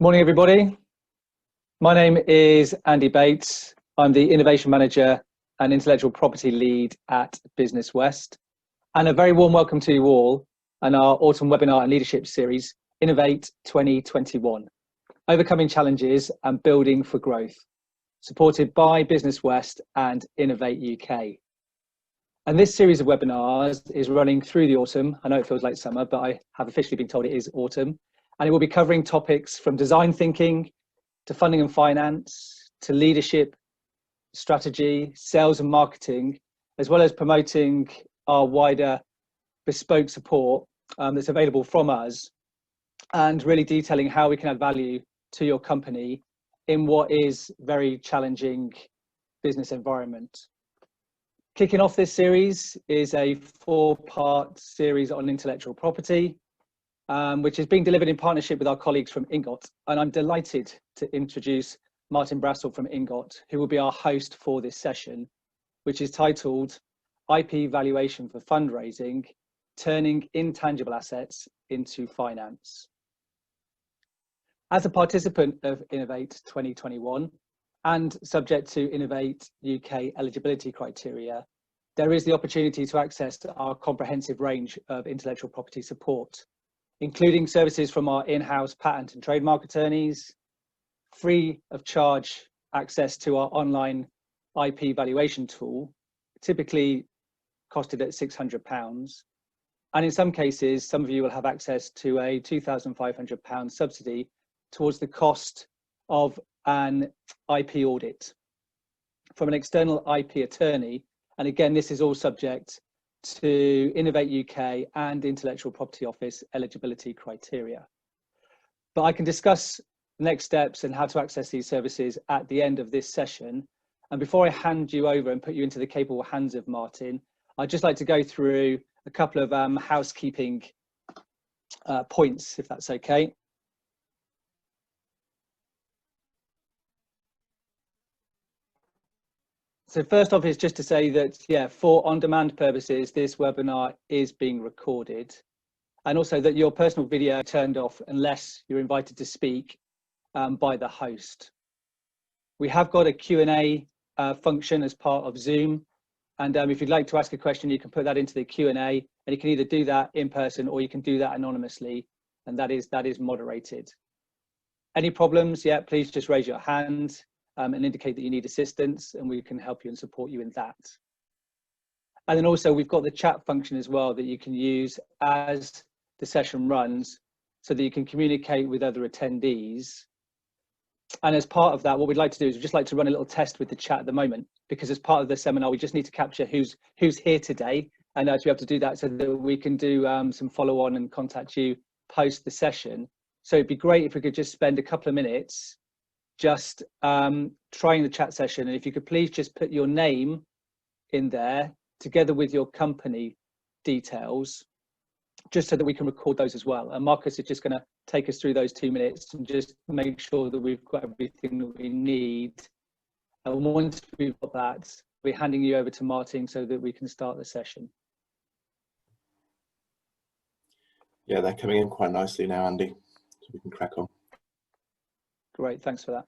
Morning, everybody. My name is Andy Bates. I'm the Innovation Manager and Intellectual Property Lead at Business West. And a very warm welcome to you all on our autumn webinar and leadership series, Innovate 2021, Overcoming Challenges and Building for Growth, supported by Business West and Innovate UK. And this series of webinars is running through the autumn. I know it feels like summer, but I have officially been told it is autumn. And it will be covering topics from design thinking to funding and finance, to leadership, strategy, sales and marketing, as well as promoting our wider bespoke support that's available from us, and really detailing how we can add value to your company in what is very challenging business environment. Kicking off this series is a 4-part series on intellectual property, which is being delivered in partnership with our colleagues from Ingot. And I'm delighted to introduce Martin Brassel from Ingot, who will be our host for this session, which is titled IP Valuation for Fundraising, Turning Intangible Assets into Finance. As a participant of Innovate 2021 and subject to Innovate UK eligibility criteria, there is the opportunity to access our comprehensive range of intellectual property support, including services from our in-house patent and trademark attorneys, free of charge access to our online IP valuation tool, typically costed at £600. And in some cases, some of you will have access to a £2,500 subsidy towards the cost of an IP audit from an external IP attorney. And again, this is all subject to Innovate UK and Intellectual Property Office eligibility criteria. But I can discuss next steps and how to access these services at the end of this session. And before I hand you over and put you into the capable hands of Martin, I'd just like to go through a couple of housekeeping points, if that's okay. So first off is just to say that, for on-demand purposes, this webinar is being recorded, and also that your personal video turned off unless you're invited to speak by the host. We have got a Q&A function as part of Zoom, and if you'd like to ask a question, you can put that into the Q&A, and you can either do that in person or you can do that anonymously, and that is moderated. Any problems? Please just raise your hand and indicate that you need assistance, and we can help you and support you in that. And then also we've got the chat function as well that you can use as the session runs so that you can communicate with other attendees. And as part of that, what we'd like to do is we'd just like to run a little test with the chat at the moment, because as part of the seminar, we just need to capture who's here today, and to be able to do that so that we can do some follow on and contact you post the session. So it'd be great if we could just spend a couple of minutes just trying the chat session, and if you could please just put your name in there together with your company details, just so that we can record those as well. And Marcus is just going to take us through those 2 minutes and just make sure that we've got everything that we need. And once we've got that, we're handing you over to Martin so that we can start the session. Yeah, they're coming in quite nicely now, Andy, so we can crack on. Great, thanks for that.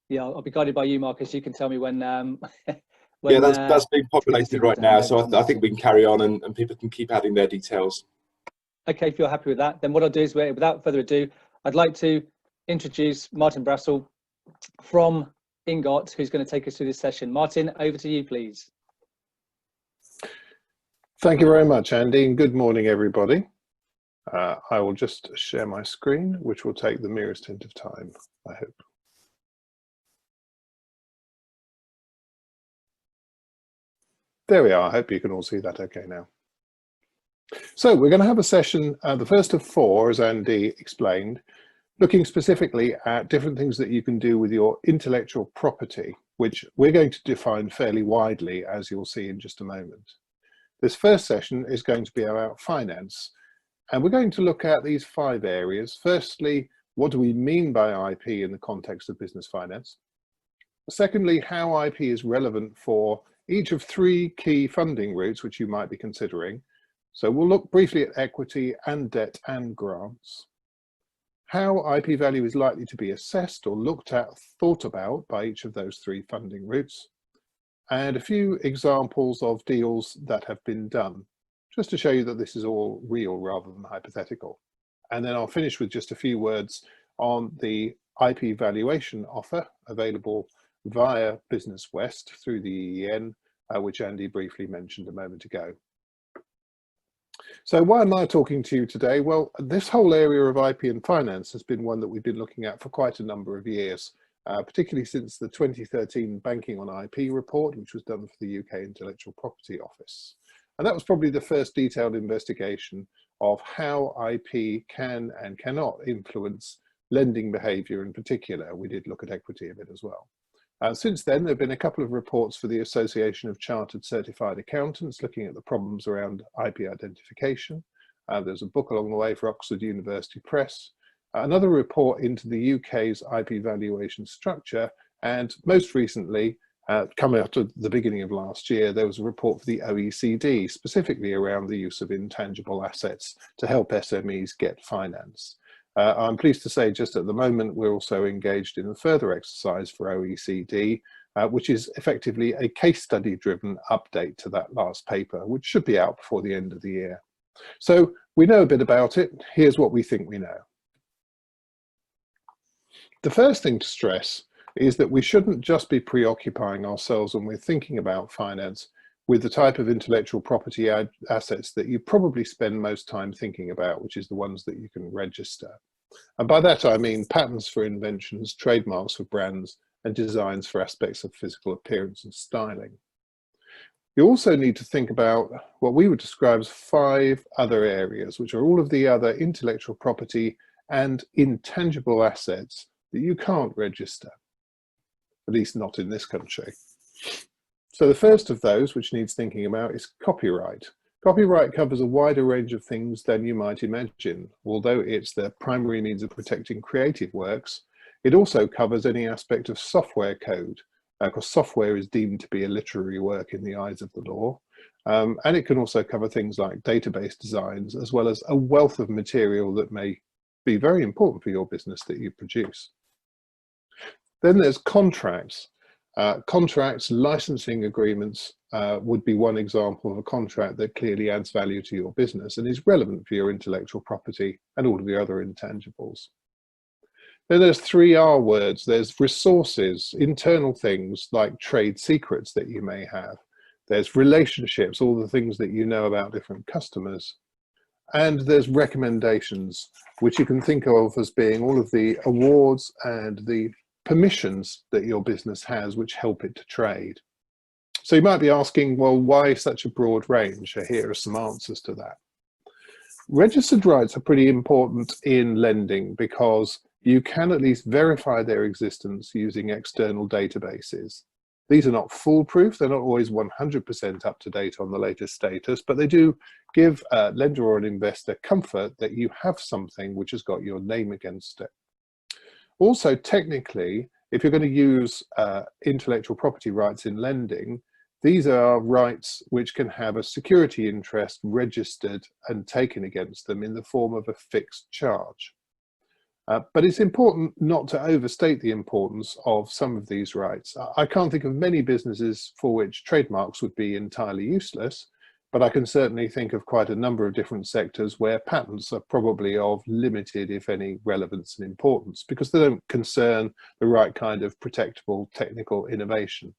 Yeah, I'll be guided by you, Marcus. You can tell me when. Yeah, that's being populated right now, so I think we can carry on and people can keep adding their details. Okay, if you're happy with that, then what I'll do is, without further ado, I'd like to introduce Martin Brassel from Ingot, who's going to take us through this session. Martin, over to you, please. Thank you very much, Andy, and good morning, everybody. I will just share my screen, which will take the merest hint of time, I hope. There we are. I hope you can all see that okay now. So we're going to have a session, the first of 4, as Andy explained, looking specifically at different things that you can do with your intellectual property, which we're going to define fairly widely, as you'll see in just a moment. This first session is going to be about finance, and we're going to look at these 5 areas. Firstly, what do we mean by IP in the context of business finance? Secondly, how IP is relevant for each of 3 key funding routes which you might be considering. So we'll look briefly at equity and debt and grants, how IP value is likely to be assessed or looked at, thought about by each of those three funding routes, and a few examples of deals that have been done, just to show you that this is all real rather than hypothetical. And then I'll finish with just a few words on the IP valuation offer available via Business West through the EEN, which Andy briefly mentioned a moment ago. So why am I talking to you today? Well, this whole area of IP and finance has been one that we've been looking at for quite a number of years, particularly since the 2013 Banking on IP report, which was done for the UK Intellectual Property Office. And that was probably the first detailed investigation of how IP can and cannot influence lending behaviour in particular. We did look at equity a bit as well. Since then, there have been a couple of reports for the Association of Chartered Certified Accountants looking at the problems around IP identification. There's a book along the way for Oxford University Press, another report into the UK's IP valuation structure, and most recently, coming up to the beginning of last year, there was a report for the OECD, specifically around the use of intangible assets to help SMEs get finance. I'm pleased to say just at the moment, we're also engaged in a further exercise for OECD, which is effectively a case study driven update to that last paper, which should be out before the end of the year. So we know a bit about it. Here's what we think we know. The first thing to stress is that we shouldn't just be preoccupying ourselves when we're thinking about finance with the type of intellectual property assets that you probably spend most time thinking about, which is the ones that you can register. And by that I mean patents for inventions, trademarks for brands, and designs for aspects of physical appearance and styling. You also need to think about what we would describe as 5 other areas, which are all of the other intellectual property and intangible assets that you can't register, at least not in this country. So the first of those, which needs thinking about, is copyright. Copyright covers a wider range of things than you might imagine. Although it's the primary means of protecting creative works, it also covers any aspect of software code, because software is deemed to be a literary work in the eyes of the law. And it can also cover things like database designs, as well as a wealth of material that may be very important for your business that you produce. Then there's contracts. Contracts, licensing agreements would be one example of a contract that clearly adds value to your business and is relevant for your intellectual property and all of the other intangibles. Then there's 3 R words. There's resources, internal things like trade secrets that you may have. There's relationships, all the things that you know about different customers. And there's recommendations, which you can think of as being all of the awards and the permissions that your business has which help it to trade. So you might be asking, well, why such a broad range? Here are some answers to that. Registered rights are pretty important in lending because you can at least verify their existence using external databases. These are not foolproof, they're not always 100% up to date on the latest status, but they do give a lender or an investor comfort that you have something which has got your name against it. Also, technically, if you're going to use intellectual property rights in lending, these are rights which can have a security interest registered and taken against them in the form of a fixed charge. But it's important not to overstate the importance of some of these rights. I can't think of many businesses for which trademarks would be entirely useless, but I can certainly think of quite a number of different sectors where patents are probably of limited, if any, relevance and importance because they don't concern the right kind of protectable technical innovation.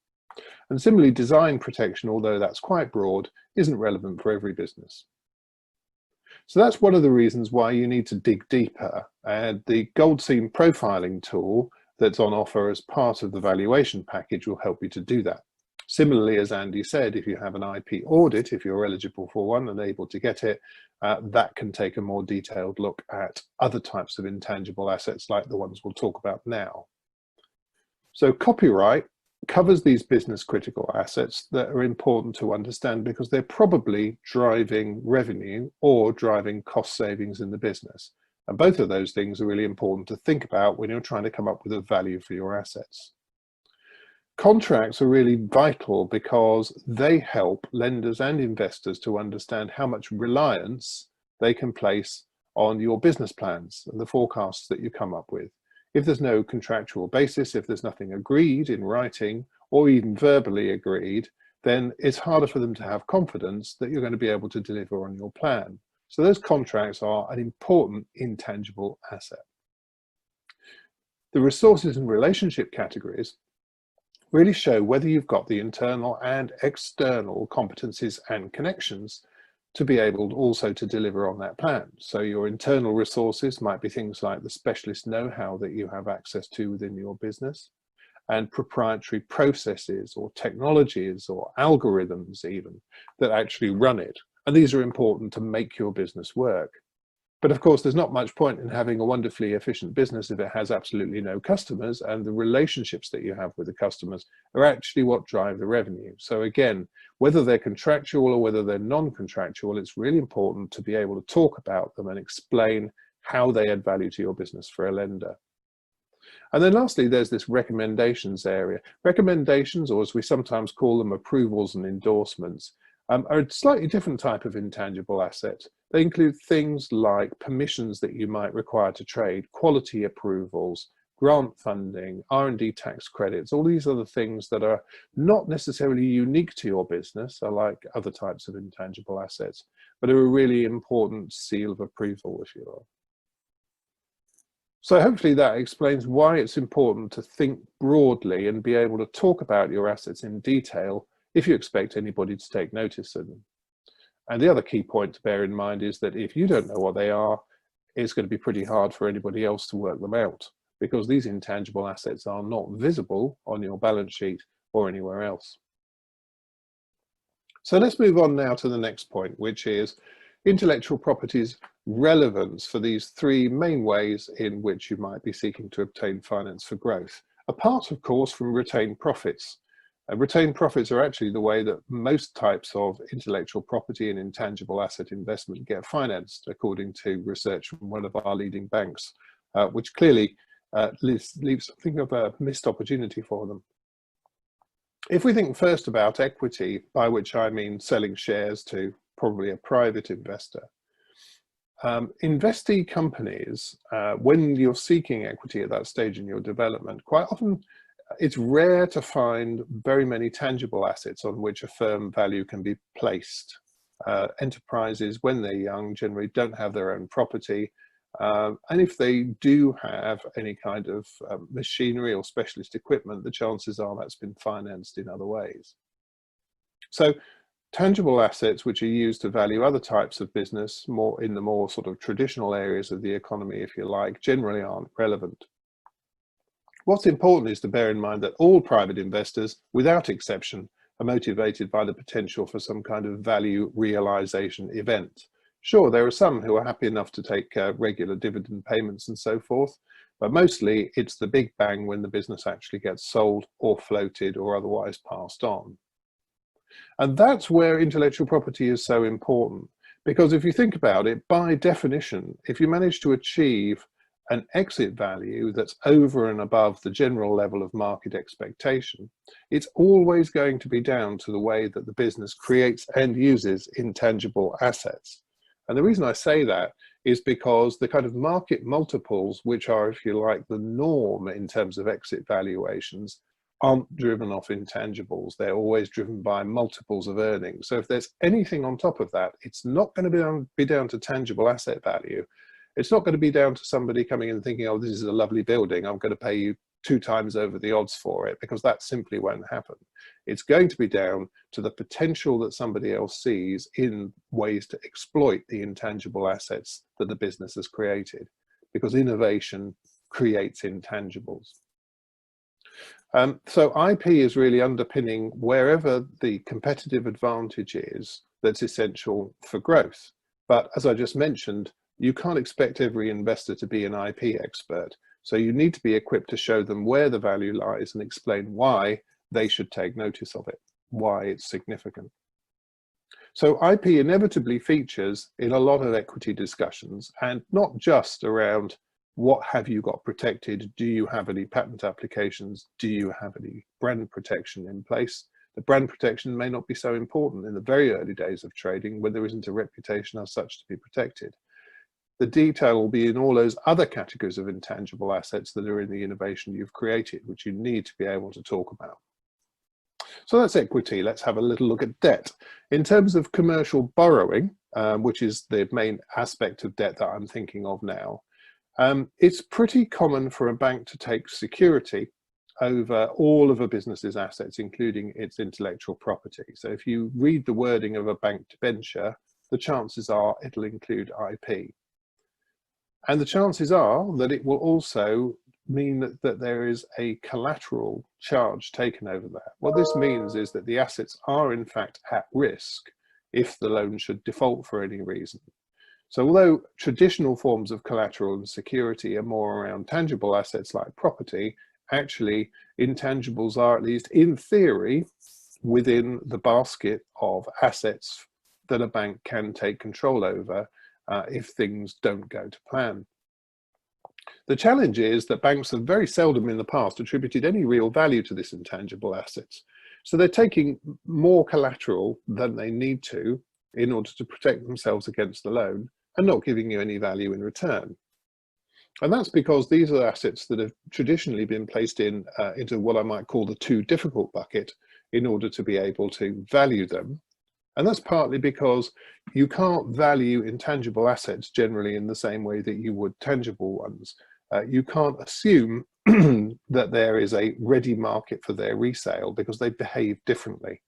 And similarly, design protection, although that's quite broad, isn't relevant for every business. So that's one of the reasons why you need to dig deeper. And the Gold Seam profiling tool that's on offer as part of the valuation package will help you to do that. Similarly, as Andy said, if you have an IP audit, if you're eligible for one and able to get it, that can take a more detailed look at other types of intangible assets like the ones we'll talk about now. So copyright covers these business critical assets that are important to understand because they're probably driving revenue or driving cost savings in the business. And both of those things are really important to think about when you're trying to come up with a value for your assets. Contracts are really vital because they help lenders and investors to understand how much reliance they can place on your business plans and the forecasts that you come up with. If there's no contractual basis, if there's nothing agreed in writing or even verbally agreed, then it's harder for them to have confidence that you're going to be able to deliver on your plan. So those contracts are an important intangible asset. The resources and relationship categories really show whether you've got the internal and external competencies and connections to be able also to deliver on that plan. So your internal resources might be things like the specialist know-how that you have access to within your business, and proprietary processes or technologies or algorithms even that actually run it. And these are important to make your business work. But of course, there's not much point in having a wonderfully efficient business if it has absolutely no customers, and the relationships that you have with the customers are actually what drive the revenue. So again, whether they're contractual or whether they're non-contractual, it's really important to be able to talk about them and explain how they add value to your business for a lender. And then lastly, there's this recommendations area. Recommendations, or as we sometimes call them, approvals and endorsements, are a slightly different type of intangible asset. They include things like permissions that you might require to trade, quality approvals, grant funding, R&D tax credits, all these other things that are not necessarily unique to your business, are like other types of intangible assets, but are a really important seal of approval, if you will. So hopefully that explains why it's important to think broadly and be able to talk about your assets in detail if you expect anybody to take notice of them. And the other key point to bear in mind is that if you don't know what they are, it's going to be pretty hard for anybody else to work them out, because these intangible assets are not visible on your balance sheet or anywhere else. So let's move on now to the next point, which is intellectual property's relevance for these three main ways in which you might be seeking to obtain finance for growth, apart of course from retained profits. Retained profits are actually the way that most types of intellectual property and intangible asset investment get financed, according to research from one of our leading banks, which clearly leaves something of a missed opportunity for them. If we think first about equity, by which I mean selling shares to probably a private investor, investee companies, when you're seeking equity at that stage in your development, quite often it's rare to find very many tangible assets on which a firm value can be placed. Enterprises, when they're young, generally don't have their own property. And if they do have any kind of machinery or specialist equipment, the chances are that's been financed in other ways. So tangible assets which are used to value other types of business, more in the more sort of traditional areas of the economy, if you like, generally aren't relevant. What's important is to bear in mind that all private investors, without exception, are motivated by the potential for some kind of value realization event. Sure, there are some who are happy enough to take regular dividend payments and so forth, but mostly it's the big bang when the business actually gets sold or floated or otherwise passed on. And that's where intellectual property is so important, because if you think about it, by definition, if you manage to achieve an exit value that's over and above the general level of market expectation, it's always going to be down to the way that the business creates and uses intangible assets. And the reason I say that is because the kind of market multiples, which are, if you like, the norm in terms of exit valuations, aren't driven off intangibles. They're always driven by multiples of earnings. So if there's anything on top of that, it's not going to be down to tangible asset value. It's not going to be down to somebody coming in and thinking, oh, this is a lovely building, I'm going to pay you 2 times over the odds for it, because that simply won't happen. It's going to be down to the potential that somebody else sees in ways to exploit the intangible assets that the business has created, because innovation creates intangibles. So IP is really underpinning wherever the competitive advantage is that's essential for growth. But as I just mentioned, you can't expect every investor to be an IP expert. So you need to be equipped to show them where the value lies and explain why they should take notice of it, why it's significant. So IP inevitably features in a lot of equity discussions, and not just around What have you got protected? Do you have any patent applications? Do you have any brand protection in place? The brand protection may not be so important in the very early days of trading when there isn't a reputation as such to be protected. The detail will be in all those other categories of intangible assets that are in the innovation you've created, which you need to be able to talk about. So that's equity. Let's have a little look at debt. In terms of commercial borrowing, which is the main aspect of debt that I'm thinking of now, it's pretty common for a bank to take security over all of a business's assets, including its intellectual property. So if you read the wording of a bank debenture, the chances are it'll include IP. And the chances are that it will also mean that there is a collateral charge taken over that. What this means is that the assets are in fact at risk if the loan should default for any reason. So although traditional forms of collateral and security are more around tangible assets like property, actually intangibles are, at least in theory, within the basket of assets that a bank can take control over if things don't go to plan. The challenge is that banks have very seldom in the past attributed any real value to this intangible assets. So they're taking more collateral than they need to in order to protect themselves against the loan and not giving you any value in return. And that's because these are assets that have traditionally been placed into what I might call the too difficult bucket in order to be able to value them. And that's partly because you can't value intangible assets generally in the same way that you would tangible ones. You can't assume that there is a ready market for their resale because they behave differently,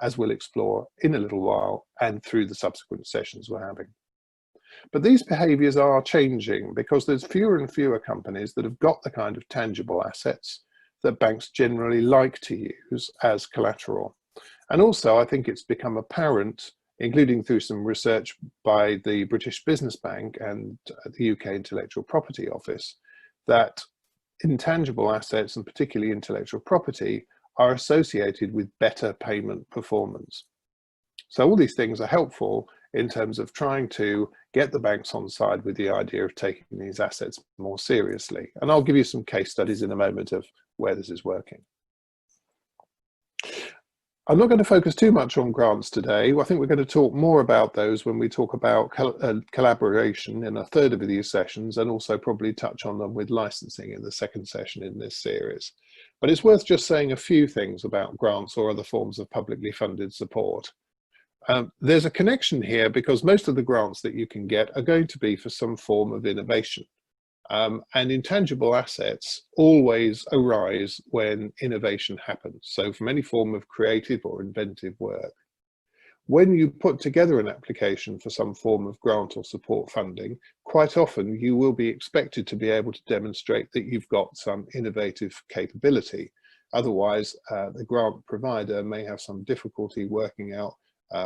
as we'll explore in a little while and through the subsequent sessions we're having. But these behaviors are changing because there's fewer and fewer companies that have got the kind of tangible assets that banks generally like to use as collateral. And also, I think it's become apparent, including through some research by the British Business Bank and the UK Intellectual Property Office, that intangible assets, and particularly intellectual property, are associated with better payment performance. So all these things are helpful in terms of trying to get the banks on side with the idea of taking these assets more seriously. And I'll give you some case studies in a moment of where this is working. I'm not going to focus too much on grants today. I think we're going to talk more about those when we talk about collaboration in a third of these sessions, and also probably touch on them with licensing in the second session in this series. But it's worth just saying a few things about grants or other forms of publicly funded support. There's a connection here because most of the grants that you can get are going to be for some form of innovation. And intangible assets always arise when innovation happens. So from any form of creative or inventive work. When you put together an application for some form of grant or support funding, quite often you will be expected to be able to demonstrate that you've got some innovative capability. Otherwise, the grant provider may have some difficulty working out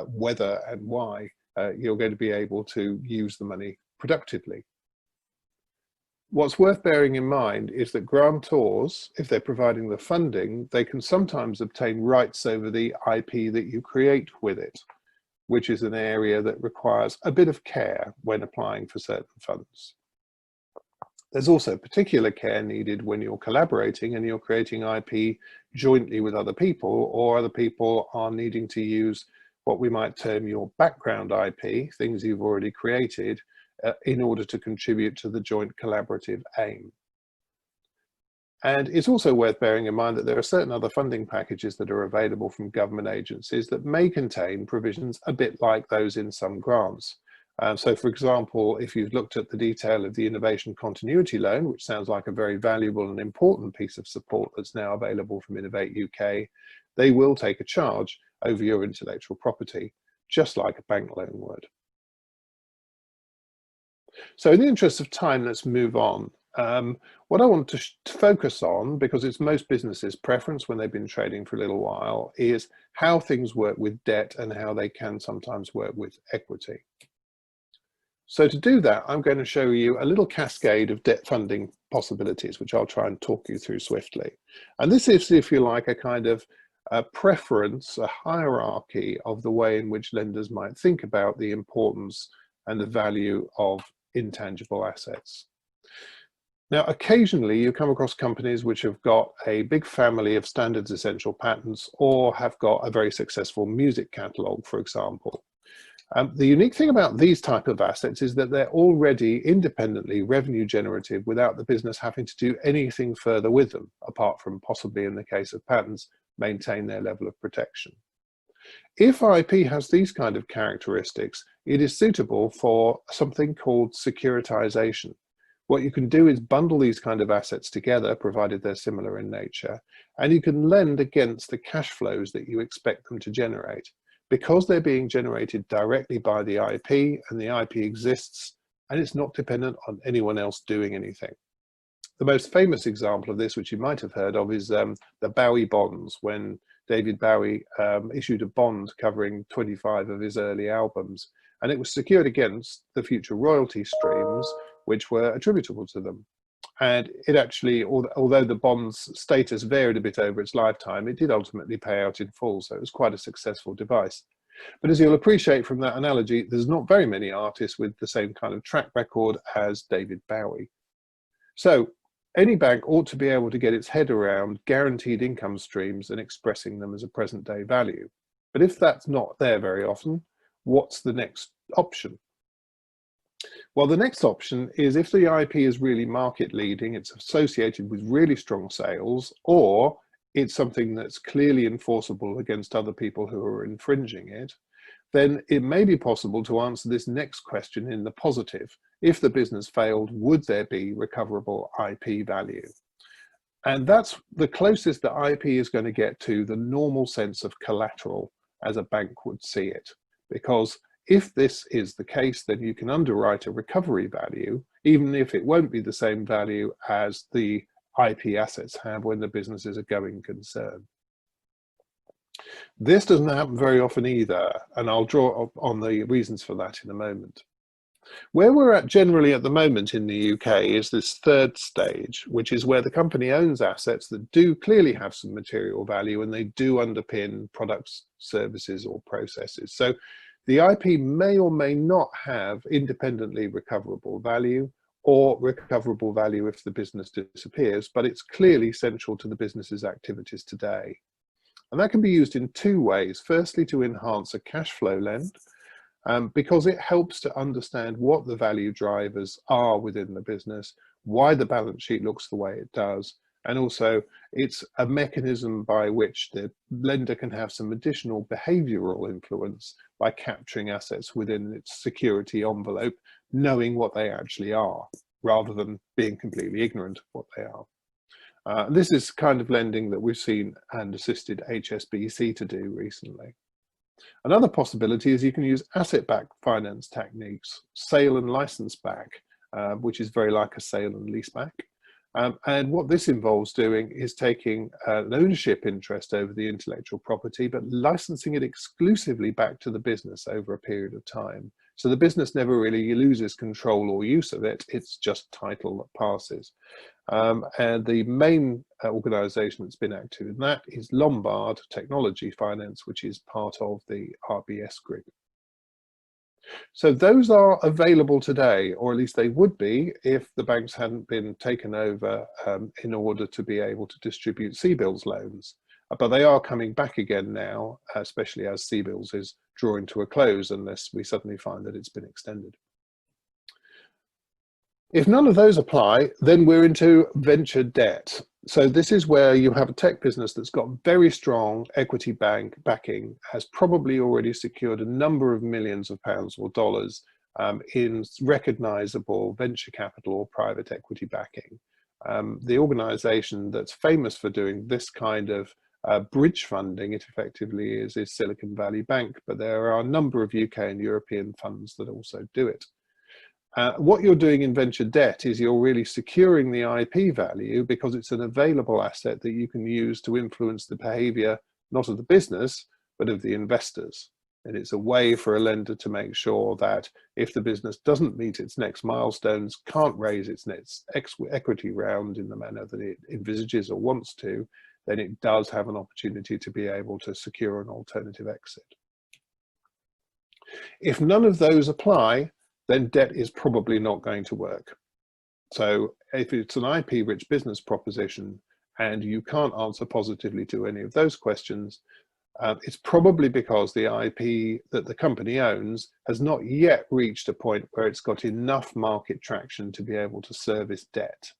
whether and why you're going to be able to use the money productively. What's worth bearing in mind is that grantors, if they're providing the funding, they can sometimes obtain rights over the IP that you create with it, which is an area that requires a bit of care when applying for certain funds. There's also particular care needed when you're collaborating and you're creating IP jointly with other people, or other people are needing to use what we might term your background IP, things you've already created, in order to contribute to the joint collaborative aim. And it's also worth bearing in mind that there are certain other funding packages that are available from government agencies that may contain provisions a bit like those in some grants. So for example, if you've looked at the detail of the Innovation Continuity Loan, which sounds like a very valuable and important piece of support that's now available from Innovate UK, they will take a charge over your intellectual property, just like a bank loan would. So in the interest of time, let's move on. What I want to focus on, because it's most businesses' preference when they've been trading for a little while, is how things work with debt and how they can sometimes work with equity. So to do that, I'm going to show you a little cascade of debt funding possibilities, which I'll try and talk you through swiftly. And this is, if you like, a kind of a preference, a hierarchy of the way in which lenders might think about the importance and the value of intangible assets. Now, occasionally you come across companies which have got a big family of standards essential patents or have got a very successful music catalog, for example. The unique thing about these type of assets is that they're already independently revenue generative without the business having to do anything further with them, apart from possibly in the case of patents, maintain their level of protection. If IP has these kind of characteristics, it is suitable for something called securitization. What you can do is bundle these kind of assets together, provided they're similar in nature, and you can lend against the cash flows that you expect them to generate. Because they're being generated directly by the IP, and the IP exists, and it's not dependent on anyone else doing anything. The most famous example of this, which you might have heard of, is the Bowie bonds, when David Bowie issued a bond covering 25 of his early albums, and it was secured against the future royalty streams which were attributable to them. And it actually, although the bond's status varied a bit over its lifetime, it did ultimately pay out in full, so it was quite a successful device. But as you'll appreciate from that analogy, there's not very many artists with the same kind of track record as David Bowie. So any bank ought to be able to get its head around guaranteed income streams and expressing them as a present day value. But if that's not there very often, what's the next option? Well, the next option is if the IP is really market leading, it's associated with really strong sales, or it's something that's clearly enforceable against other people who are infringing it, then it may be possible to answer this next question in the positive. If the business failed, would there be recoverable IP value? And that's the closest that IP is going to get to the normal sense of collateral as a bank would see it. Because if this is the case, then you can underwrite a recovery value, even if it won't be the same value as the IP assets have when the business is a going concern. This doesn't happen very often either, and I'll draw on the reasons for that in a moment. Where we're at generally at the moment in the UK is this third stage, which is where the company owns assets that do clearly have some material value and they do underpin products, services or processes. So the IP may or may not have independently recoverable value or recoverable value if the business disappears, but it's clearly central to the business's activities today. And that can be used in two ways. Firstly, to enhance a cash flow lend, because it helps to understand what the value drivers are within the business, why the balance sheet looks the way it does, and also it's a mechanism by which the lender can have some additional behavioral influence by capturing assets within its security envelope, knowing what they actually are, rather than being completely ignorant of what they are. This is kind of lending that we've seen and assisted HSBC to do recently. Another possibility is you can use asset-backed finance techniques, sale and license back, which is very like a sale and lease back. And what this involves doing is taking an ownership interest over the intellectual property, but licensing it exclusively back to the business over a period of time. So the business never really loses control or use of it, it's just title that passes. And the main organisation that's been active in that is Lombard Technology Finance, which is part of the RBS group. So those are available today, or at least they would be if the banks hadn't been taken over in order to be able to distribute CBILS loans. But they are coming back again now, especially as CBILS is drawing to a close unless we suddenly find that it's been extended. If none of those apply, then we're into venture debt. So this is where you have a tech business that's got very strong equity backing, has probably already secured a number of millions of pounds or dollars in recognizable venture capital or private equity backing. The organization that's famous for doing this kind of bridge funding, it effectively is Silicon Valley Bank, but there are a number of UK and European funds that also do it. What you're doing in venture debt is you're really securing the IP value because it's an available asset that you can use to influence the behavior, not of the business, but of the investors. And it's a way for a lender to make sure that if the business doesn't meet its next milestones, can't raise its next equity round in the manner that it envisages or wants to, then it does have an opportunity to be able to secure an alternative exit. If none of those apply, then debt is probably not going to work. So if it's an IP-rich business proposition and you can't answer positively to any of those questions, it's probably because the IP that the company owns has not yet reached a point where it's got enough market traction to be able to service debt.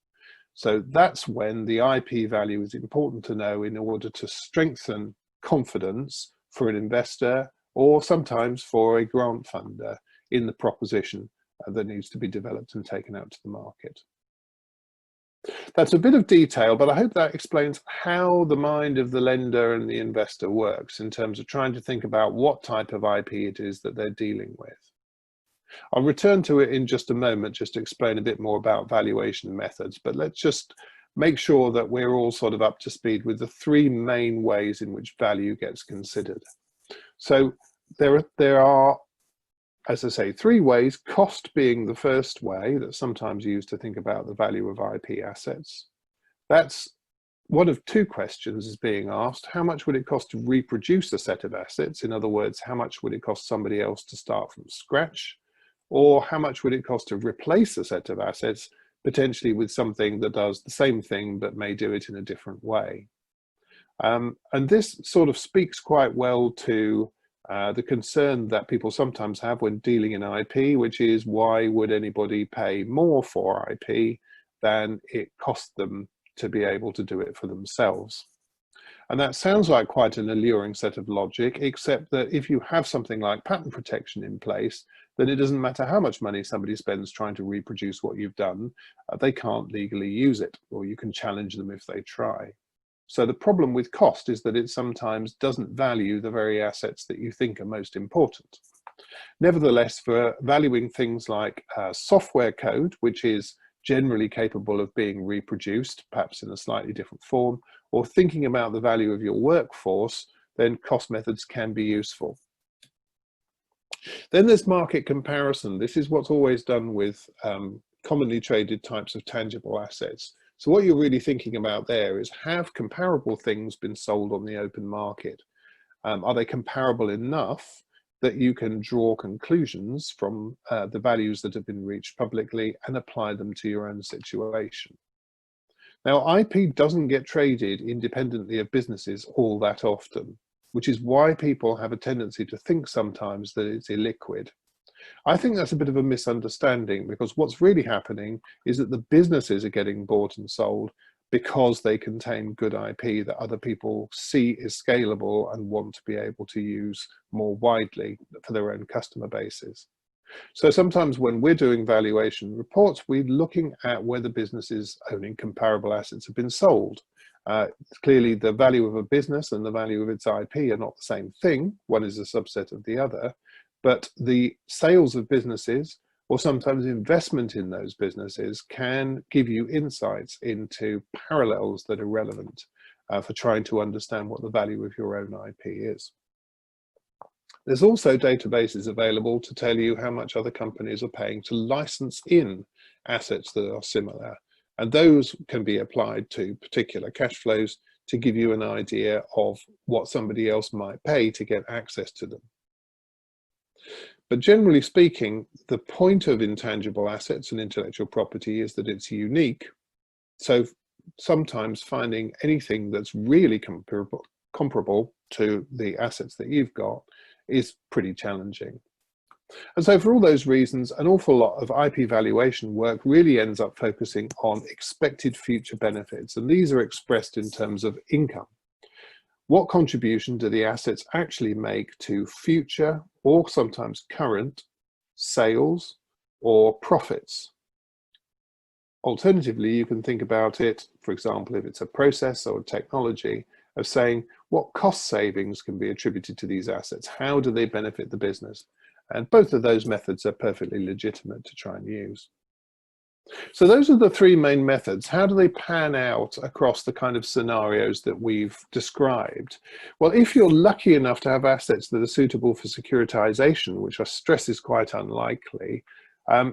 So that's when the IP value is important to know in order to strengthen confidence for an investor or sometimes for a grant funder in the proposition that needs to be developed and taken out to the market. That's a bit of detail, but I hope that explains how the mind of the lender and the investor works in terms of trying to think about what type of IP it is that they're dealing with. I'll return to it in just a moment just to explain a bit more about valuation methods, but let's just make sure that we're all sort of up to speed with the three main ways in which value gets considered. So there are, as I say, three ways, cost being the first way that's sometimes used to think about the value of IP assets. That's one of two questions is being asked. How much would it cost to reproduce a set of assets? In other words, how much would it cost somebody else to start from scratch? Or how much would it cost to replace a set of assets, potentially with something that does the same thing but may do it in a different way? And this sort of speaks quite well to the concern that people sometimes have when dealing in IP, which is why would anybody pay more for IP than it cost them to be able to do it for themselves? And that sounds like quite an alluring set of logic, except that if you have something like patent protection in place, then it doesn't matter how much money somebody spends trying to reproduce what you've done, they can't legally use it, or you can challenge them if they try. So the problem with cost is that it sometimes doesn't value the very assets that you think are most important. Nevertheless, for valuing things like software code, which is generally capable of being reproduced, perhaps in a slightly different form, or thinking about the value of your workforce, then cost methods can be useful. Then there's market comparison. This is what's always done with commonly traded types of tangible assets. So what you're really thinking about there is, have comparable things been sold on the open market? Are they comparable enough that you can draw conclusions from the values that have been reached publicly and apply them to your own situation? Now, IP doesn't get traded independently of businesses all that often, which is why people have a tendency to think sometimes that it's illiquid. I think that's a bit of a misunderstanding, because what's really happening is that the businesses are getting bought and sold because they contain good IP that other people see is scalable and want to be able to use more widely for their own customer bases. So sometimes when we're doing valuation reports, we're looking at whether businesses owning comparable assets have been sold. Clearly, the value of a business and the value of its IP are not the same thing. One is a subset of the other, but the sales of businesses, or sometimes investment in those businesses, can give you insights into parallels that are relevant for trying to understand what the value of your own IP is. There's also databases available to tell you how much other companies are paying to license in assets that are similar. And those can be applied to particular cash flows to give you an idea of what somebody else might pay to get access to them. But generally speaking, the point of intangible assets and intellectual property is that it's unique. So sometimes finding anything that's really comparable to the assets that you've got is pretty challenging. And so for all those reasons, an awful lot of IP valuation work really ends up focusing on expected future benefits. And these are expressed in terms of income. What contribution do the assets actually make to future, or sometimes current, sales or profits? Alternatively, you can think about it, for example, if it's a process or a technology, of saying what cost savings can be attributed to these assets? How do they benefit the business? And both of those methods are perfectly legitimate to try and use. So those are the three main methods. How do they pan out across the kind of scenarios that we've described? Well, if you're lucky enough to have assets that are suitable for securitization, which I stress is quite unlikely,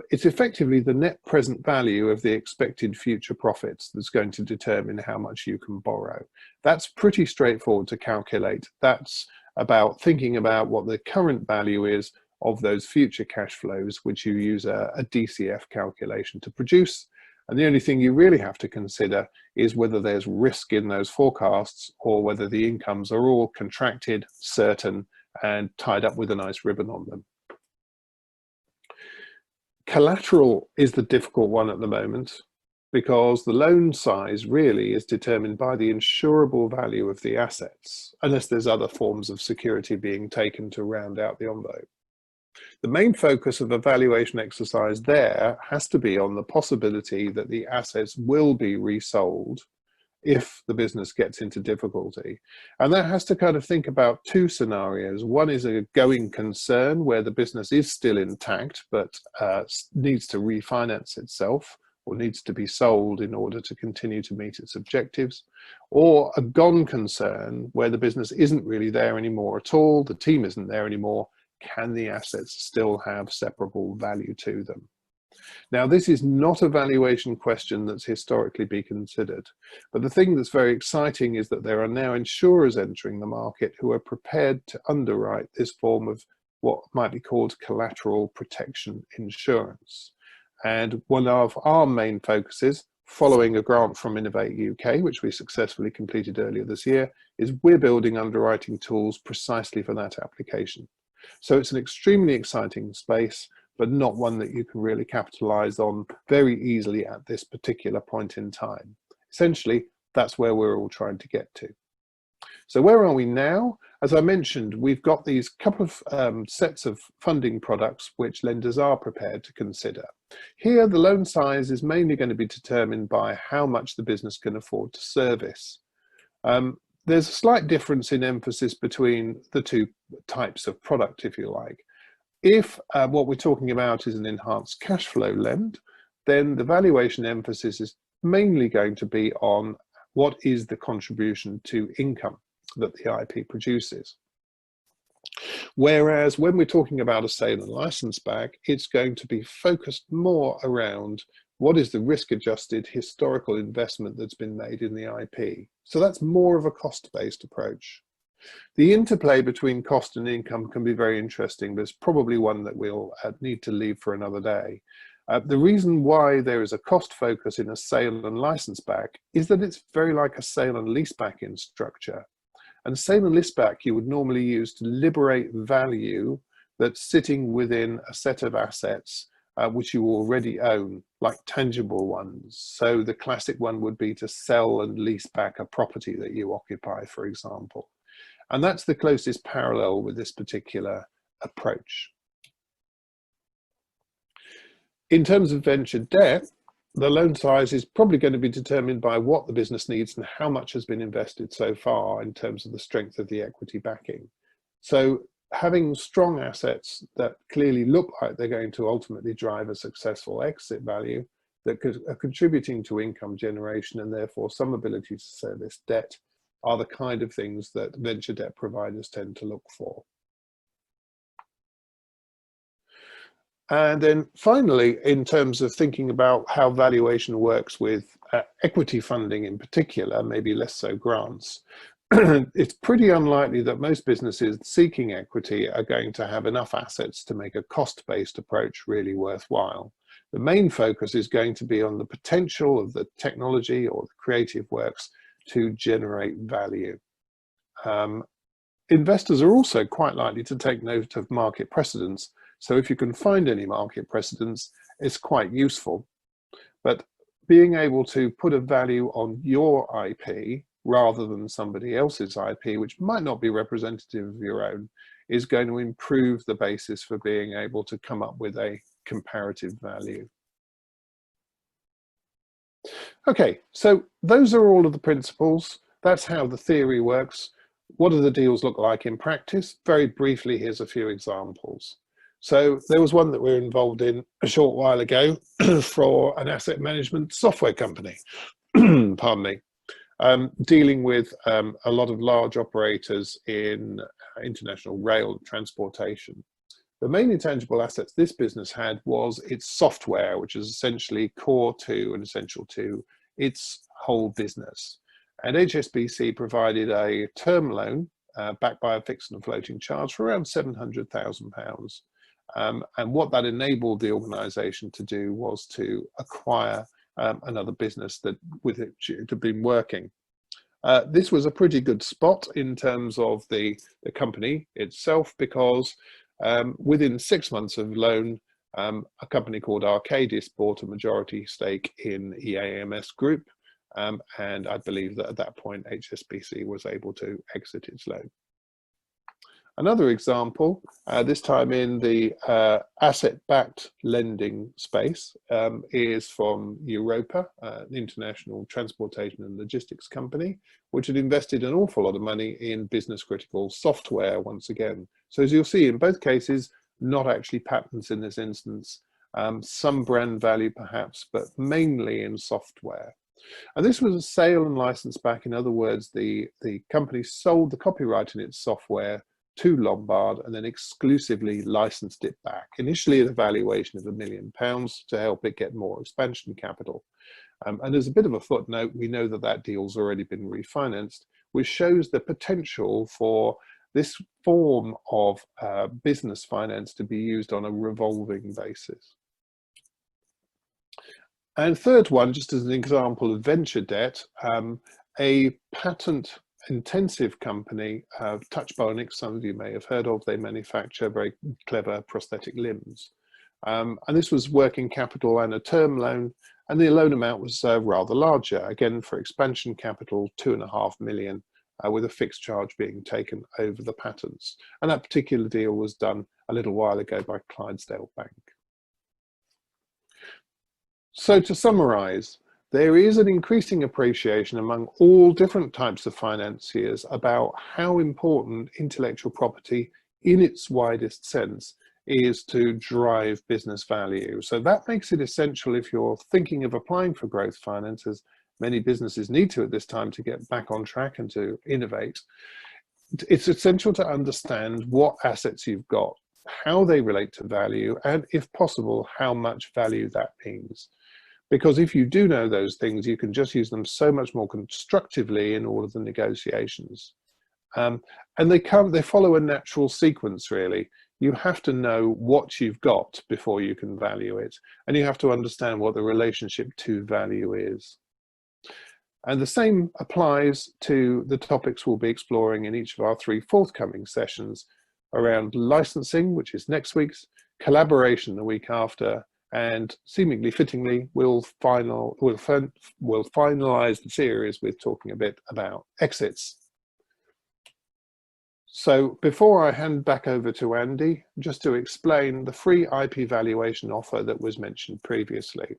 it's effectively the net present value of the expected future profits that's going to determine how much you can borrow. That's pretty straightforward to calculate. That's about thinking about what the current value is of those future cash flows, which you use a DCF calculation to produce. And the only thing you really have to consider is whether there's risk in those forecasts or whether the incomes are all contracted, certain, and tied up with a nice ribbon on them. Collateral is the difficult one at the moment, because the loan size really is determined by the insurable value of the assets, unless there's other forms of security being taken to round out the envelope. The main focus of a valuation exercise there has to be on the possibility that the assets will be resold if the business gets into difficulty. And that has to kind of think about two scenarios. One is a going concern where the business is still intact, but needs to refinance itself or needs to be sold in order to continue to meet its objectives, or a gone concern where the business isn't really there anymore at all, the team isn't there anymore. Can the assets still have separable value to them? Now, this is not a valuation question that's historically been considered, but the thing that's very exciting is that there are now insurers entering the market who are prepared to underwrite this form of what might be called collateral protection insurance. And one of our main focuses, following a grant from Innovate UK, which we successfully completed earlier this year, is we're building underwriting tools precisely for that application. So it's an extremely exciting space, but not one that you can really capitalize on very easily at this particular point in time. Essentially, that's where we're all trying to get to. So where are we now? As I mentioned, we've got these couple of sets of funding products which lenders are prepared to consider. Here, the loan size is mainly going to be determined by how much the business can afford to service. There's a slight difference in emphasis between the two types of product, if you like. If what we're talking about is an enhanced cash flow lend, then the valuation emphasis is mainly going to be on what is the contribution to income that the IP produces. Whereas when we're talking about a sale and license back, it's going to be focused more around what is the risk-adjusted historical investment that's been made in the IP. So that's more of a cost-based approach. The interplay between cost and income can be very interesting, but it's probably one that we'll need to leave for another day. The reason why there is a cost focus in a sale and license back is that it's very like a sale and lease back in structure. And sale and lease back you would normally use to liberate value that's sitting within a set of assets which you already own, like tangible ones. So the classic one would be to sell and lease back a property that you occupy, for example. And that's the closest parallel with this particular approach. In terms of venture debt, the loan size is probably going to be determined by what the business needs and how much has been invested so far in terms of the strength of the equity backing. So having strong assets that clearly look like they're going to ultimately drive a successful exit value that are contributing to income generation and therefore some ability to service debt are the kind of things that venture debt providers tend to look for. And then finally, in terms of thinking about how valuation works with equity funding in particular, maybe less so grants, it's pretty unlikely that most businesses seeking equity are going to have enough assets to make a cost-based approach really worthwhile. The main focus is going to be on the potential of the technology or the creative works to generate value. Investors are also quite likely to take note of market precedents. So if you can find any market precedents, it's quite useful. But being able to put a value on your IP rather than somebody else's IP, which might not be representative of your own, is going to improve the basis for being able to come up with a comparative value. Okay, so those are all of the principles. That's how the theory works. What do the deals look like in practice? Very briefly, here's a few examples. So there was one that we were involved in a short while ago for an asset management software company, pardon me, dealing with a lot of large operators in international rail transportation. The main intangible assets this business had was its software, which is essentially core to and essential to its whole business. And HSBC provided a term loan backed by a fixed and floating charge for around £700,000. And what that enabled the organisation to do was to acquire another business that with which it had been working. This was a pretty good spot in terms of the company itself, because within 6 months of loan, a company called Arcadis bought a majority stake in EAMS Group, and I believe that at that point HSBC was able to exit its loan. Another example, this time in the asset-backed lending space, is from Europa, an international transportation and logistics company, which had invested an awful lot of money in business-critical software once again. So as you'll see, in both cases, not actually patents in this instance, some brand value perhaps, but mainly in software. And this was a sale and license back. In other words, the company sold the copyright in its software to Lombard and then exclusively licensed it back, initially at a valuation of £1 million to help it get more expansion capital. And as a bit of a footnote, we know that that deal's already been refinanced, which shows the potential for this form of business finance to be used on a revolving basis. And third one, just as an example of venture debt, a patent intensive company, Touch Bionics, some of you may have heard of. They manufacture very clever prosthetic limbs. And this was working capital and a term loan, and the loan amount was rather larger, again for expansion capital, 2.5 million, with a fixed charge being taken over the patents. And that particular deal was done a little while ago by Clydesdale Bank. So to summarize, there is an increasing appreciation among all different types of financiers about how important intellectual property in its widest sense is to drive business value. So that makes it essential if you're thinking of applying for growth finance, as many businesses need to at this time to get back on track and to innovate. It's essential to understand what assets you've got, how they relate to value, and if possible, how much value that means. Because if you do know those things, you can just use them so much more constructively in all of the negotiations. And they follow a natural sequence, really. You have to know what you've got before you can value it. And you have to understand what the relationship to value is. And the same applies to the topics we'll be exploring in each of our 3 forthcoming sessions around licensing, which is next week's, collaboration the week after, and seemingly fittingly, we'll finalize the series with talking a bit about exits. So before I hand back over to Andy, just to explain the free IP valuation offer that was mentioned previously.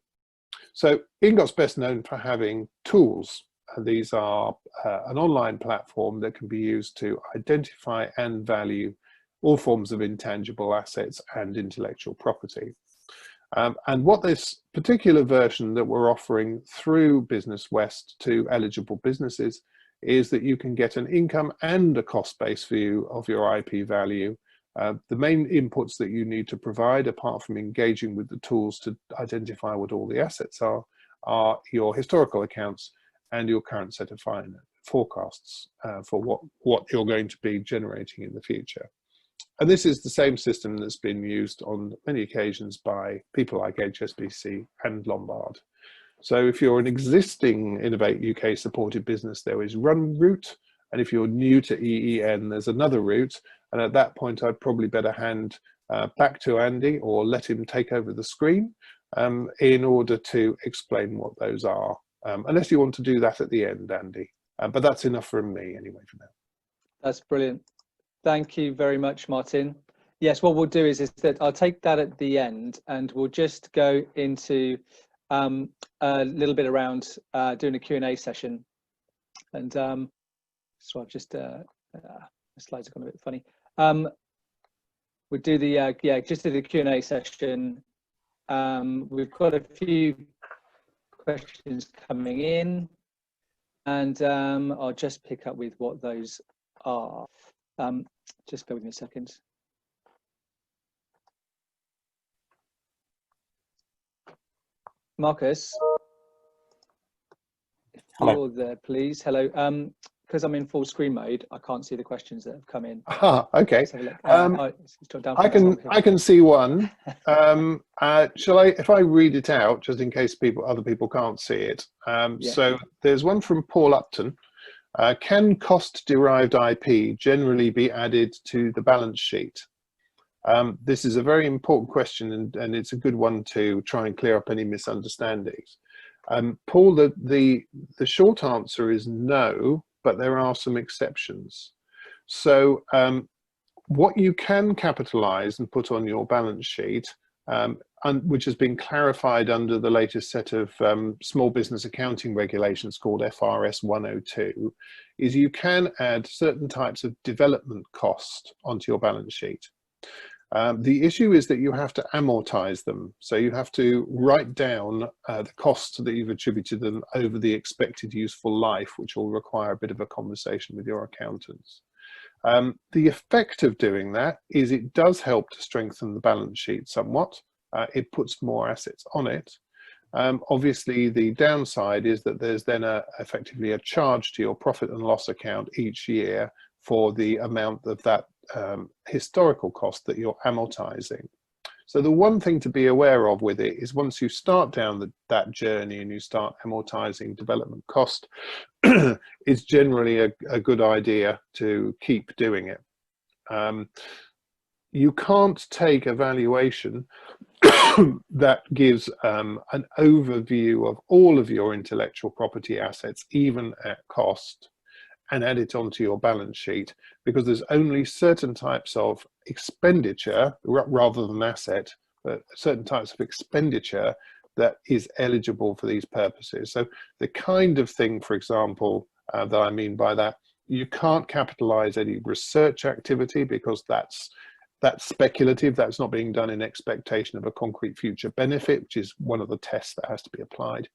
So Ingot's best known for having tools, and these are an online platform that can be used to identify and value all forms of intangible assets and intellectual property. And what this particular version that we're offering through Business West to eligible businesses is that you can get an income and a cost-based view of your IP value. The main inputs that you need to provide, apart from engaging with the tools to identify what all the assets are your historical accounts and your current set of forecasts for what you're going to be generating in the future. And this is the same system that's been used on many occasions by people like HSBC and Lombard. So if you're an existing Innovate UK supported business, there is one route. And if you're new to EEN, there's another route. And at that point, I'd probably better hand back to Andy or let him take over the screen in order to explain what those are. Unless you want to do that at the end, Andy. But that's enough from me anyway for now. That's brilliant. Thank you very much, Martin. Yes, what we'll do is that I'll take that at the end and we'll just go into a little bit around doing a Q&A session. And so I've just, the slides have gone a bit funny. We'll do the, just do the Q&A session. We've got a few questions coming in and I'll just pick up with what those are. Just bear with me a second. Marcus, if you're there, please. Hello. because I'm in full screen mode, I can't see the questions that have come in. Okay. Let's have a look. I can see one. Shall I, if I read it out, just in case other people can't see it? Yeah. So there's one from Paul Upton. Can cost-derived IP generally be added to the balance sheet? This is a very important question, and it's a good one to try and clear up any misunderstandings. Paul, the short answer is no, but there are some exceptions. So what you can capitalize and put on your balance sheet, which has been clarified under the latest set of small business accounting regulations called FRS 102, is you can add certain types of development cost onto your balance sheet. The issue is that you have to amortize them. So you have to write down the costs that you've attributed them over the expected useful life, which will require a bit of a conversation with your accountants. The effect of doing that is it does help to strengthen the balance sheet somewhat. It puts more assets on it. Obviously, the downside is that there's then effectively a charge to your profit and loss account each year for the amount of that historical cost that you're amortizing. So the one thing to be aware of with it is once you start down that journey and you start amortizing development cost, it's generally a good idea to keep doing it. You can't take a valuation that gives an overview of all of your intellectual property assets, even at cost, and add it onto your balance sheet, because there's only certain types of expenditure rather than asset, but certain types of expenditure that is eligible for these purposes. So the kind of thing, for example, that I mean by that, you can't capitalize any research activity because that's speculative. That's not being done in expectation of a concrete future benefit, which is one of the tests that has to be applied.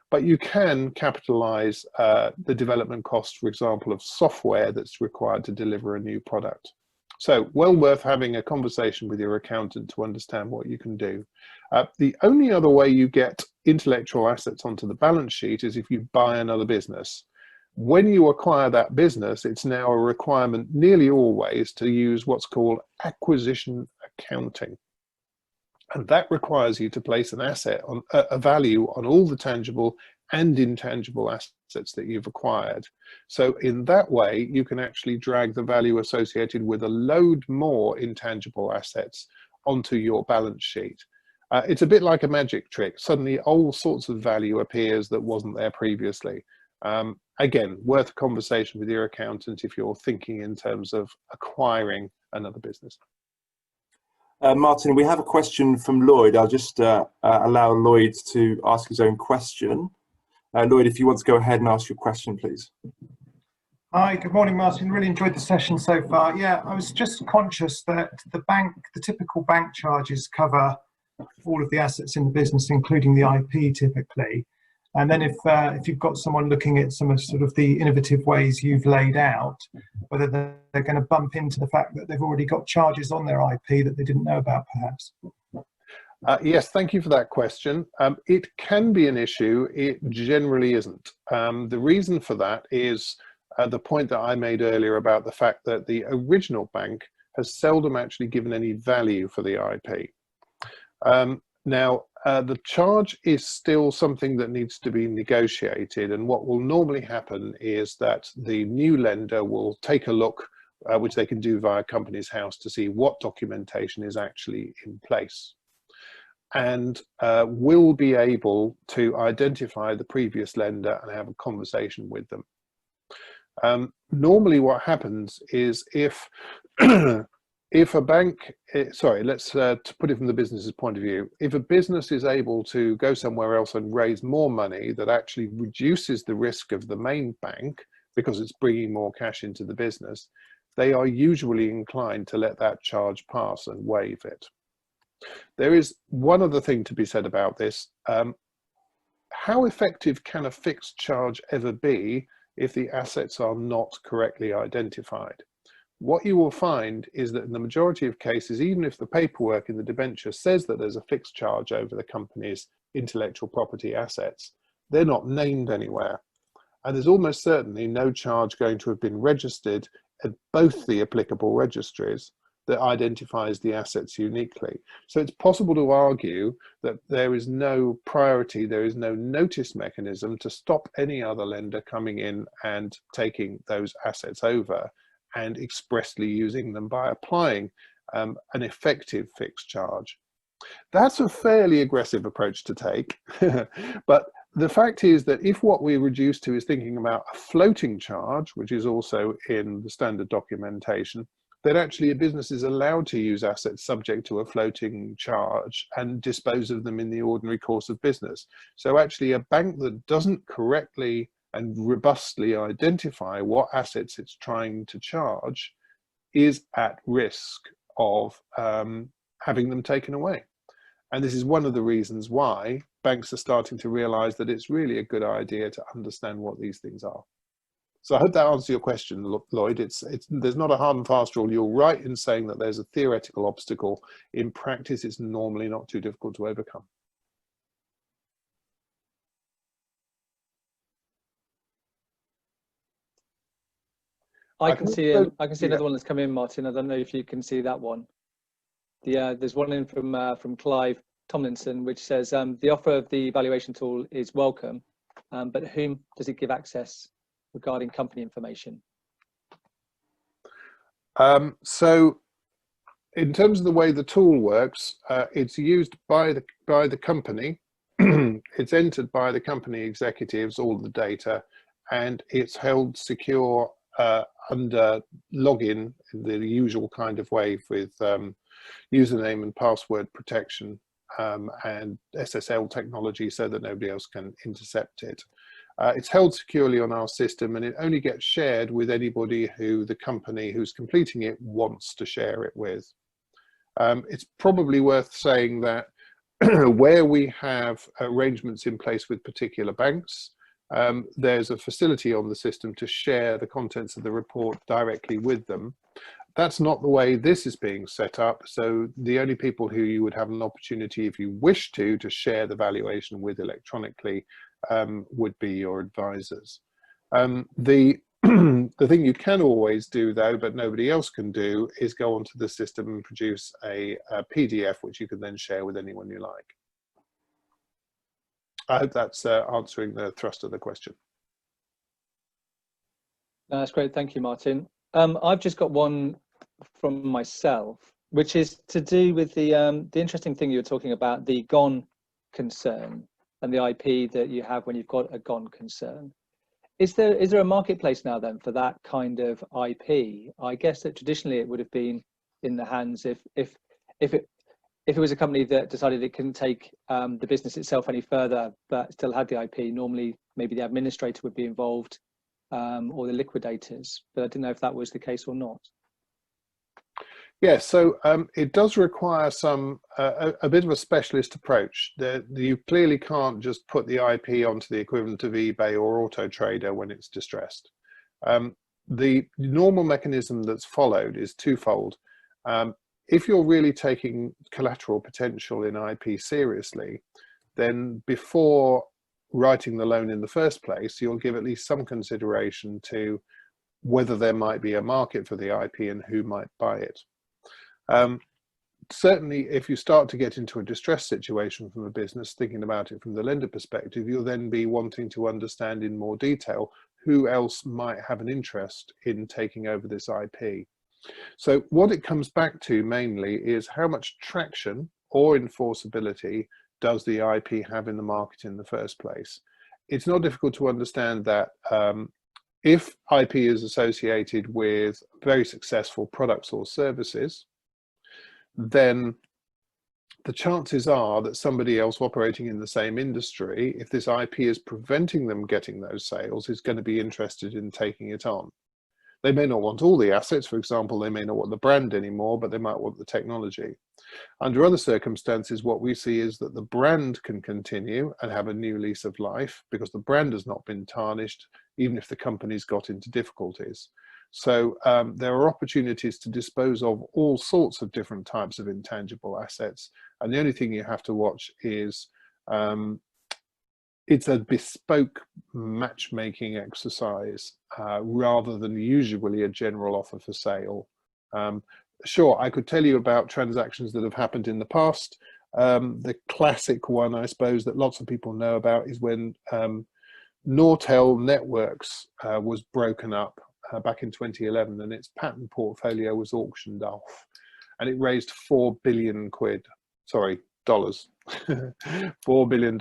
But you can capitalize the development cost, for example, of software that's required to deliver a new product. So well worth having a conversation with your accountant to understand what you can do. The only other way you get intellectual assets onto the balance sheet is if you buy another business. When you acquire that business, it's now a requirement nearly always to use what's called acquisition accounting. And that requires you to place an asset on a value on all the tangible and intangible assets that you've acquired. So in that way, you can actually drag the value associated with a load more intangible assets onto your balance sheet. It's a bit like a magic trick. Suddenly all sorts of value appears that wasn't there previously. Again, worth a conversation with your accountant if you're thinking in terms of acquiring another business. Martin, we have a question from Lloyd. I'll just allow Lloyd to ask his own question. Lloyd, if you want to go ahead and ask your question, please. Hi, good morning, Martin. Really enjoyed the session so far. Yeah, I was just conscious that the typical bank charges cover all of the assets in the business, including the IP typically. And then if you've got someone looking at some of sort of the innovative ways you've laid out, whether they're going to bump into the fact that they've already got charges on their IP that they didn't know about, perhaps. Yes, thank you for that question. It can be an issue. It generally isn't. The reason for that is the point that I made earlier about the fact that the original bank has seldom actually given any value for the IP. Now, the charge is still something that needs to be negotiated, and what will normally happen is that the new lender will take a look, which they can do via Companies House, to see what documentation is actually in place, and will be able to identify the previous lender and have a conversation with them. Normally what happens is if if a bank, sorry, let's to put it from the business's point of view, if a business is able to go somewhere else and raise more money that actually reduces the risk of the main bank because it's bringing more cash into the business, they are usually inclined to let that charge pass and waive it. There is one other thing to be said about this. How effective can a fixed charge ever be if the assets are not correctly identified? What you will find is that in the majority of cases, even if the paperwork in the debenture says that there's a fixed charge over the company's intellectual property assets, they're not named anywhere. And there's almost certainly no charge going to have been registered at both the applicable registries that identifies the assets uniquely. So it's possible to argue that there is no priority, there is no notice mechanism to stop any other lender coming in and taking those assets over and expressly using them by applying an effective fixed charge. That's a fairly aggressive approach to take, but the fact is that if what we reduce to is thinking about a floating charge, which is also in the standard documentation, then actually a business is allowed to use assets subject to a floating charge and dispose of them in the ordinary course of business. So actually a bank that doesn't correctly and robustly identify what assets it's trying to charge is at risk of having them taken away. And this is one of the reasons why banks are starting to realize that it's really a good idea to understand what these things are. So I hope that answers your question, Lloyd. There's not a hard and fast rule. You're right in saying that there's a theoretical obstacle. In practice, it's normally not too difficult to overcome. I can see another one that's come in, Martin. I don't know if you can see that one. There's one in from Clive Tomlinson, which says the offer of the valuation tool is welcome, but whom does it give access regarding company information? So in terms of the way the tool works, it's used by the company. It's entered by the company executives, all the data, and it's held secure under login in the usual kind of way with username and password protection and SSL technology so that nobody else can intercept it. It's held securely on our system, and it only gets shared with anybody who the company who's completing it wants to share it with. It's probably worth saying that where we have arrangements in place with particular banks, there's a facility on the system to share the contents of the report directly with them. That's not the way this is being set up. So the only people who you would have an opportunity, if you wish to share the valuation with electronically would be your advisors. The thing you can always do though, but nobody else can do, is go onto the system and produce a PDF which you can then share with anyone you like. I hope that's answering the thrust of the question. That's great, thank you, Martin. I've just got one from myself, which is to do with the interesting thing you were talking about, the gone concern and the IP that you have when you've got a gone concern. Is there a marketplace now then for that kind of IP? I guess that traditionally it would have been in the hands if it was a company that decided it couldn't take the business itself any further but still had the IP. Normally maybe the administrator would be involved or the liquidators, but I didn't know if that was the case or not. Yes, so it does require a bit of a specialist approach. You clearly can't just put the IP onto the equivalent of eBay or Auto Trader when it's distressed. The normal mechanism that's followed is twofold. If you're really taking collateral potential in IP seriously, then before writing the loan in the first place, you'll give at least some consideration to whether there might be a market for the IP and who might buy it. Certainly, if you start to get into a distress situation from a business, thinking about it from the lender perspective, you'll then be wanting to understand in more detail who else might have an interest in taking over this IP. So what it comes back to mainly is how much traction or enforceability does the IP have in the market in the first place. It's not difficult to understand that if IP is associated with very successful products or services, then the chances are that somebody else operating in the same industry, if this IP is preventing them getting those sales, is going to be interested in taking it on. They may not want all the assets, for example, they may not want the brand anymore, but they might want the technology. Under other circumstances, what we see is that the brand can continue and have a new lease of life because the brand has not been tarnished, even if the company's got into difficulties. So there are opportunities to dispose of all sorts of different types of intangible assets. And the only thing you have to watch is it's a bespoke matchmaking exercise rather than usually a general offer for sale. Sure, I could tell you about transactions that have happened in the past. The classic one, I suppose, that lots of people know about is when Nortel Networks was broken up back in 2011, and its patent portfolio was auctioned off, and it raised $4 billion quid. Sorry, dollars. $4 billion.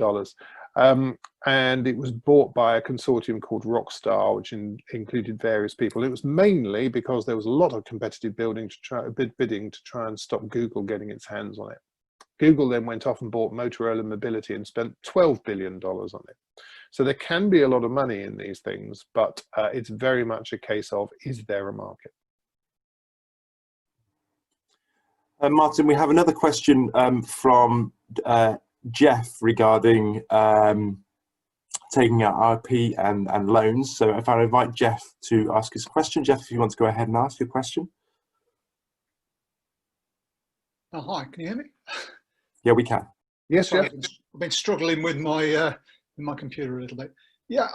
And it was bought by a consortium called Rockstar, which included various people. It was mainly because there was a lot of competitive bidding to try and stop Google getting its hands on it. Google then went off and bought Motorola Mobility and spent $12 billion on it. So there can be a lot of money in these things, but it's very much a case of, is there a market? Martin, we have another question from Jeff regarding taking out IP and loans. So if I invite Jeff to ask his question. Jeff, if you want to go ahead and ask your question. Oh, hi, can you hear me? Yeah, we can. Yes, Sorry, Jeff. I've been struggling with my computer a little bit. Yeah,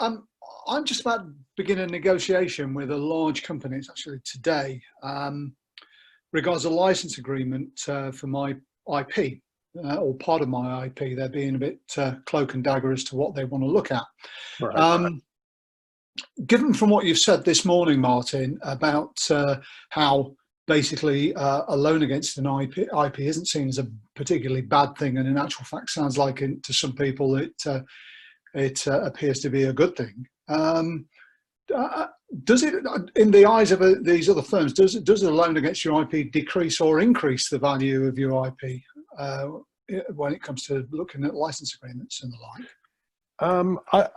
I'm just about to begin a negotiation with a large company. It's actually today, regards a license agreement for my IP. Or part of my IP. They're being a bit cloak and dagger as to what they want to look at. Right. Given from what you've said this morning, Martin, about how basically a loan against an IP isn't seen as a particularly bad thing, and in actual fact sounds like to some people it appears to be a good thing. Does it, in the eyes of these other firms, does a loan against your IP decrease or increase the value of your IP when it comes to looking at license agreements and the like?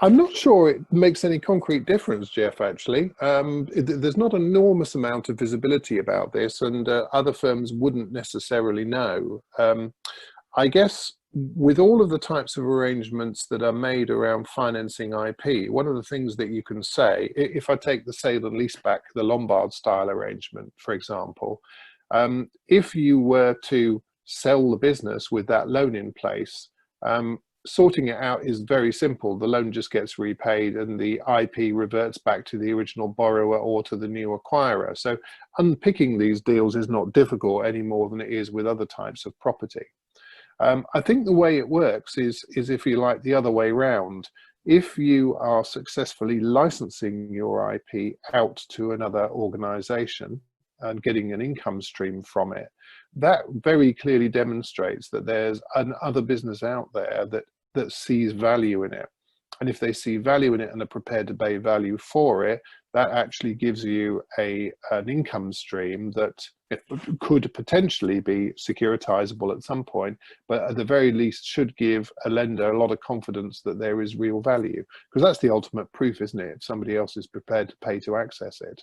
I'm not sure it makes any concrete difference, Jeff, actually. There's not an enormous amount of visibility about this, and other firms wouldn't necessarily know. I guess with all of the types of arrangements that are made around financing IP, one of the things that you can say, if I take the sale and leaseback, the Lombard style arrangement, for example, if you were to sell the business with that loan in place, sorting it out is very simple. The loan just gets repaid and the IP reverts back to the original borrower or to the new acquirer. So unpicking these deals is not difficult any more than it is with other types of property. I think the way it works is, if you like, the other way round. If you are successfully licensing your IP out to another organization and getting an income stream from it, that very clearly demonstrates that there's another business out there that sees value in it. And if they see value in it and are prepared to pay value for it, that actually gives you an income stream that could potentially be securitizable at some point, but at the very least should give a lender a lot of confidence that there is real value, because that's the ultimate proof, isn't it? If somebody else is prepared to pay to access it.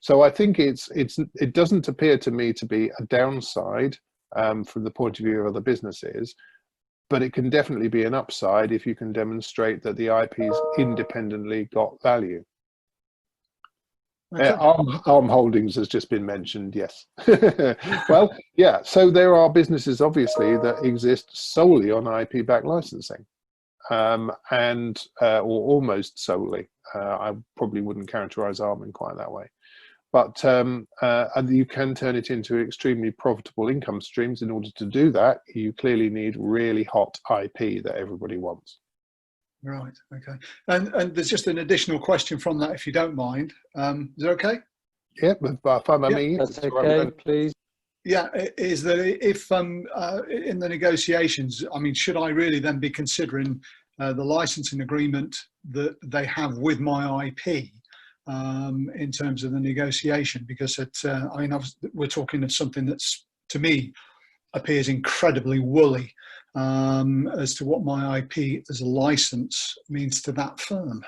So I think it doesn't appear to me to be a downside from the point of view of other businesses, but it can definitely be an upside if you can demonstrate that the IP's independently got value. Okay. Arm Holdings has just been mentioned, yes. Well, yeah, so there are businesses obviously that exist solely on IP-backed licensing, or almost solely. I probably wouldn't characterize Arm in quite that way. But and you can turn it into extremely profitable income streams. In order to do that, you clearly need really hot IP that everybody wants. Right, okay. And there's just an additional question from that, if you don't mind. Is that okay? Yeah, fine by me. That's okay, please. Yeah, is that if in the negotiations, I mean, should I really then be considering the licensing agreement that they have with my IP in terms of the negotiation? Because I mean, we're talking of something that's, to me, appears incredibly woolly as to what my IP as a license means to that firm,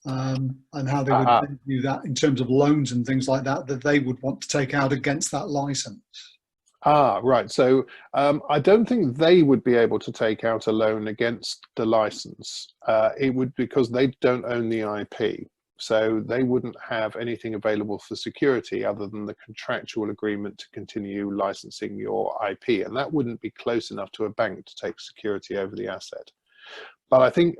and how they would view that in terms of loans and things like that they would want to take out against that license. Right. So I don't think they would be able to take out a loan against the license. It would, because they don't own the IP. So they wouldn't have anything available for security other than the contractual agreement to continue licensing your IP. And that wouldn't be close enough to a bank to take security over the asset. but I think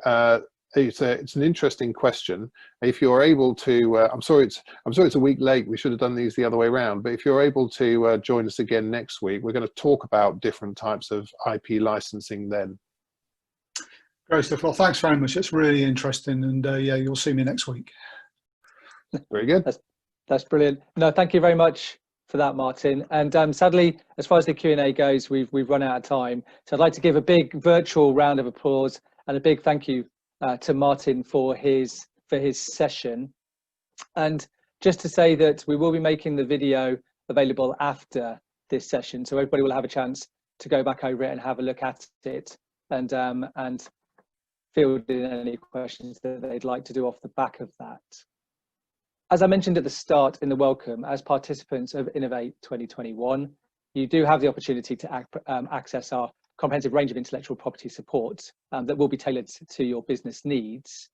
it's an interesting question. If you're able to, I'm sorry it's a week late. We should have done these the other way around. But if you're able to join us again next week, we're going to talk about different types of IP licensing then. Great stuff. Well, thanks very much. It's really interesting, and yeah, you'll see me next week. Very good. That's brilliant. No, thank you very much for that, Martin. And sadly, as far as the Q&A goes, we've run out of time. So I'd like to give a big virtual round of applause and a big thank you to Martin for his session. And just to say that we will be making the video available after this session, so everybody will have a chance to go back over it and have a look at it, and field in any questions that they'd like to do off the back of that. As I mentioned at the start in the welcome, as participants of Innovate 2021, you do have the opportunity to access our comprehensive range of intellectual property support that will be tailored to your business needs.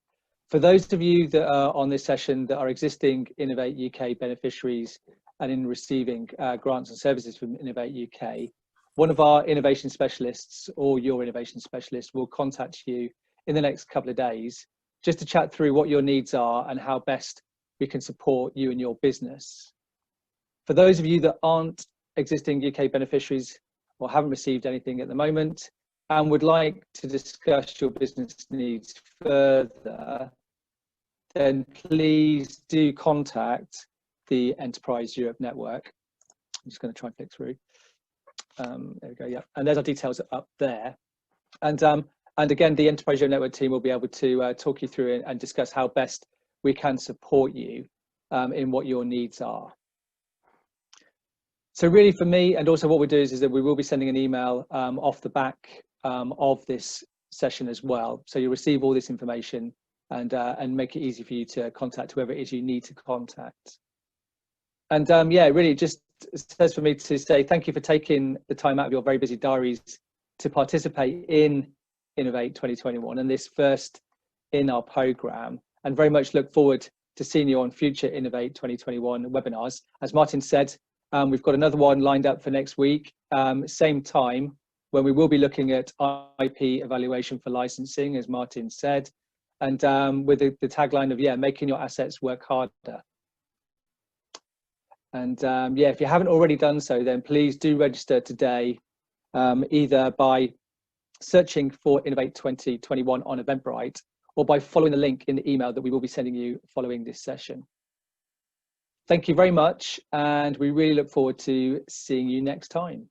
For those of you that are on this session that are existing Innovate UK beneficiaries and in receiving grants and services from Innovate UK, one of our innovation specialists or your innovation specialist will contact you in the next couple of days just to chat through what your needs are and how best we can support you and your business. For those of you that aren't existing UK beneficiaries or haven't received anything at the moment and would like to discuss your business needs further, then please do contact the Enterprise Europe Network. I'm just going to try and flick through. There we go, yeah. And there's our details up there. And again, the Enterprise Europe Network team will be able to talk you through it and discuss how best we can support you in what your needs are. So really for me, and also what we do is that we will be sending an email off the back of this session as well. So you'll receive all this information and make it easy for you to contact whoever it is you need to contact. And yeah, really just says for me to say thank you for taking the time out of your very busy diaries to participate in Innovate 2021 and this first in our programme, and very much look forward to seeing you on future Innovate 2021 webinars. As Martin said, we've got another one lined up for next week, same time, when we will be looking at IP evaluation for licensing, as Martin said, and with the tagline of, yeah, making your assets work harder. And yeah, if you haven't already done so, then please do register today, either by searching for Innovate 2021 on Eventbrite, or by following the link in the email that we will be sending you following this session. Thank you very much, and we really look forward to seeing you next time.